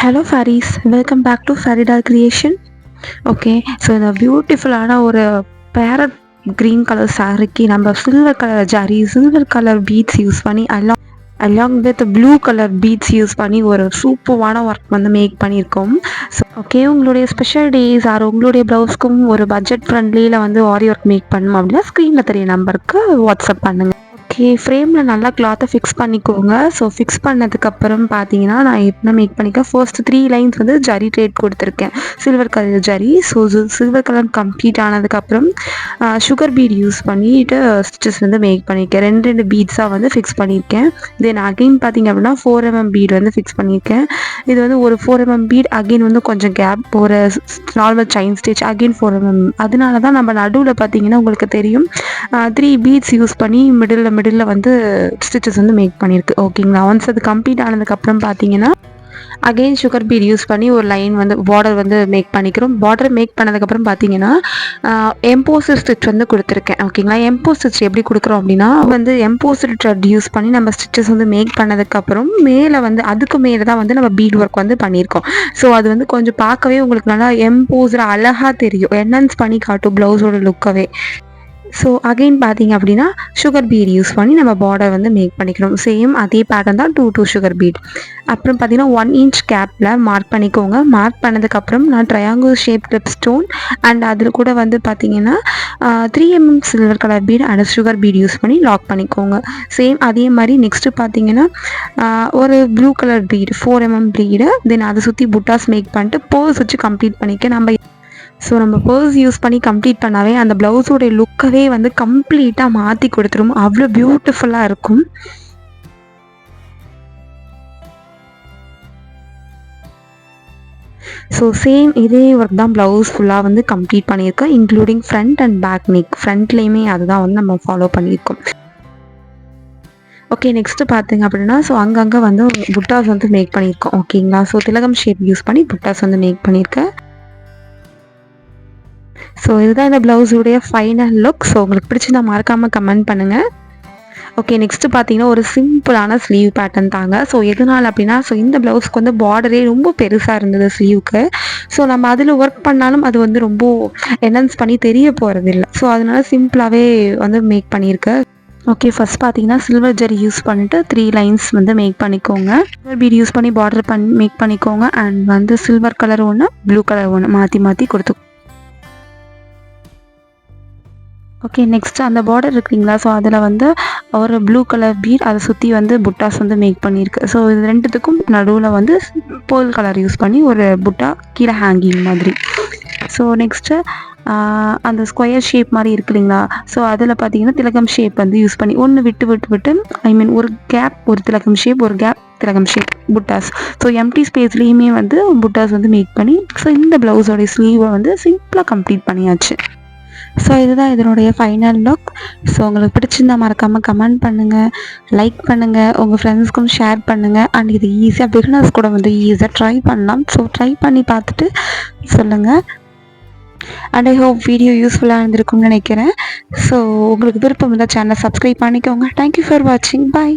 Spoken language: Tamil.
Hello fairies, welcome back to Farida creation. Okay, so இந்த பியூட்டிஃபுல்லான ஒரு பேரட் க்ரீன் கலர் சாரிக்கு நம்ம silver colour zari, silver colour beads use பண்ணி along with blue colour beads use பண்ணி ஒரு சூப்பரான ஒர்க் வந்து மேக் பண்ணியிருக்கோம். ஸோ ஓகே, உங்களுடைய ஸ்பெஷல் டேஸ் ஆர் உங்களுடைய ப்ளவுஸ்க்கும் ஒரு பட்ஜெட் ஃப்ரெண்ட்லியில் வந்து ஆரி ஒர்க் மேக் பண்ணணும் அப்படின்னா ஸ்க்ரீனில் தெரிய நம்பருக்கு வாட்ஸ்அப் பண்ணுங்கள். ஓகே, ஃப்ரேமில் நல்லா கிளாத்தை ஃபிக்ஸ் பண்ணிக்கோங்க. ஸோ ஃபிக்ஸ் பண்ணதுக்கப்புறம் பார்த்தீங்கன்னா நான் என்ன மேக் பண்ணிக்கேன், ஃபர்ஸ்ட் 3 லைன்ஸ் வந்து ஜரி ட்ரேட் கொடுத்துருக்கேன், silver colour zari. So silver colour complete ஆனதுக்கப்புறம் சுகர் பீட் யூஸ் பண்ணிவிட்டு ஸ்டிச்சஸ் வந்து மேக் பண்ணியிருக்கேன். ரெண்டு பீட்ஸாக வந்து ஃபிக்ஸ் பண்ணியிருக்கேன். தென் அகெயின் பார்த்தீங்க அப்படின்னா 4mm பீட் வந்து ஃபிக்ஸ் பண்ணியிருக்கேன். இது வந்து ஒரு 4mm பீட், அகெயின் வந்து கொஞ்சம் கேப், ஒரு normal chain stitch, again 4mm. அதனால தான் நம்ம நடுவில் பார்த்தீங்கன்னா உங்களுக்கு தெரியும் 3 பீட்ஸ் யூஸ் பண்ணி மிடில் வந்து ஸ்டிச்சஸ் வந்து மேக் பண்ணியிருக்கு. ஓகேங்களா, ஒன்ஸ் அது கம்ப்ளீட் ஆனதுக்கப்புறம் பார்த்தீங்கன்னா அகெயின் சுகர் பீட் யூஸ் பண்ணி ஒரு லைன் வந்து பார்டர் வந்து மேக் பண்ணிக்கிறோம். பார்டர் மேக் பண்ணதுக்கப்புறம் பார்த்தீங்கன்னா எம்போஸ்ட் ஸ்டிச் வந்து கொடுத்துருக்கேன். ஓகேங்களா, எம்போஸ்ட் ஸ்டிச் எப்படி கொடுக்குறோம் அப்படின்னா வந்து எம்போஸ்ட் த்ரெட் யூஸ் பண்ணி நம்ம ஸ்டிச்சஸ் வந்து மேக் பண்ணதுக்கப்புறம் மேலே வந்து அதுக்கு மேலே தான் வந்து நம்ம பீட் ஒர்க் வந்து பண்ணியிருக்கோம். ஸோ அது வந்து கொஞ்சம் பார்க்கவே உங்களுக்கு நல்லா எம்போஸ்ட் அழகாக தெரியும், என்ஹான்ஸ் பண்ணி காட்டும் ப்ளவுஸோட லுக்கவே. ஸோ அகெயின் பார்த்தீங்க அப்படின்னா சுகர் பீட் யூஸ் பண்ணி நம்ம பார்டர் வந்து மேக் பண்ணிக்கணும். சேம் அதே பேட்டர்ன் தான் 2 சுகர் பீட். அப்புறம் பார்த்தீங்கன்னா 1 inch கேப்பில் மார்க் பண்ணிக்கோங்க. மார்க் பண்ணதுக்கப்புறம் நான் triangle shape clip stone and அதில் கூட வந்து பார்த்தீங்கன்னா 3mm silver colour bead and sugar bead use பண்ணி லாக் பண்ணிக்கோங்க. சேம் அதே மாதிரி நெக்ஸ்ட்டு பார்த்தீங்கன்னா ஒரு blue colour bead 4mm bead, then அதை சுற்றி புட்டாஸ் மேக் பண்ணிட்டு போஸ் வச்சு கம்ப்ளீட் பண்ணிக்க. நம்ம பர்ஸ் யூஸ் பண்ணி கம்ப்ளீட் பண்ணாவே அந்த ப்ளவுஸோடைய லுக்கவே வந்து கம்ப்ளீட்டாக மாற்றி கொடுத்துரும், அவ்வளோ பியூட்டிஃபுல்லாக இருக்கும். ஸோ சேம் இதே ஒர்க் தான் ப்ளவுஸ் ஃபுல்லாக வந்து கம்ப்ளீட் பண்ணியிருக்கோம், including front and back neck. ஃப்ரண்ட்லேயுமே அதுதான் வந்து நம்ம ஃபாலோ பண்ணியிருக்கோம். ஓகே, நெக்ஸ்ட்டு பார்த்தீங்க அப்படின்னா ஸோ அங்கங்கே வந்து புட்டாஸ் வந்து மேக் பண்ணியிருக்கோம். ஓகேங்களா, ஸோ திலகம் ஷேப் யூஸ் பண்ணி புட்டாஸ் வந்து மேக் பண்ணியிருக்கேன். ஸோ இதுதான் இந்த ப்ளவுஸுடைய ஃபைனல் லுக். ஸோ உங்களுக்கு பிடிச்சிருந்தா மறக்காமல் கமெண்ட் பண்ணுங்கள். ஓகே, நெக்ஸ்ட்டு பார்த்தீங்கன்னா ஒரு சிம்பிளான ஸ்லீவ் பேட்டர்ன் தாங்க. ஸோ எதனால் அப்படின்னா ஸோ இந்த ப்ளவுஸ்க்கு வந்து பார்டரே ரொம்ப பெருசாக இருந்தது ஸ்லீவுக்கு. ஸோ நம்ம அதில் ஒர்க் பண்ணாலும் அது வந்து ரொம்ப என்ஹான்ஸ் பண்ணி தெரிய போகிறதில்ல. ஸோ அதனால சிம்பிளாகவே வந்து மேக் பண்ணியிருக்கேன். ஓகே, ஃபஸ்ட் பார்த்தீங்கன்னா சில்வர் ஜரி யூஸ் பண்ணிட்டு 3 லைன்ஸ் வந்து மேக் பண்ணிக்கோங்க. சில்வர் பீட் யூஸ் பண்ணி பார்டர் மேக் பண்ணிக்கோங்க. அண்ட் வந்து சில்வர் கலர் ஒன்று, ப்ளூ கலர் ஒன்று மாற்றி கொடுத்து. ஓகே, நெக்ஸ்ட்டு அந்த பார்டர் இருக்குங்களா, ஸோ அதில் வந்து ஒரு ப்ளூ கலர் பீட், அதை சுற்றி வந்து புட்டாஸ் வந்து மேக் பண்ணியிருக்கு. ஸோ இது ரெண்டுத்துக்கும் நடுவில் வந்து பேர்ல் கலர் யூஸ் பண்ணி ஒரு புட்டா கீழே ஹேங்கிங் மாதிரி. ஸோ நெக்ஸ்ட்டு அந்த ஸ்கொயர் ஷேப் மாதிரி இருக்கு இல்லைங்களா, ஸோ அதில் பார்த்தீங்கன்னா திலகம் ஷேப் வந்து யூஸ் பண்ணி ஒன்று விட்டு ஐ மீன் ஒரு கேப், ஒரு திலகம் ஷேப், ஒரு கேப் திலகம் ஷேப் புட்டாஸ். ஸோ எம்டி ஸ்பேஸ்லேயுமே வந்து புட்டாஸ் வந்து மேக் பண்ணி ஸோ இந்த ப்ளவுஸோடைய ஸ்லீவை வந்து சிம்பிளாக கம்ப்ளீட் பண்ணியாச்சு. ஸோ இதுதான் இதனுடைய ஃபைனல் லுக். ஸோ உங்களுக்கு பிடிச்சிருந்தா மறக்காமல் கமெண்ட் பண்ணுங்கள், லைக் பண்ணுங்கள், உங்கள் ஃப்ரெண்ட்ஸ்க்கும் ஷேர் பண்ணுங்கள். அண்ட் இது ஈஸியாக பிகினர்ஸ் கூட வந்து ஈஸியாக ட்ரை பண்ணலாம். ஸோ ட்ரை பண்ணி பார்த்துட்டு சொல்லுங்கள். அண்ட் ஐ ஹோப் வீடியோ யூஸ்ஃபுல்லாக இருந்திருக்கும்னு நினைக்கிறேன். ஸோ உங்களுக்கு விருப்பம் இருந்தால் சேனலை சப்ஸ்கிரைப் பண்ணிக்கோங்க. தேங்க்யூ ஃபார் வாட்சிங். பாய்.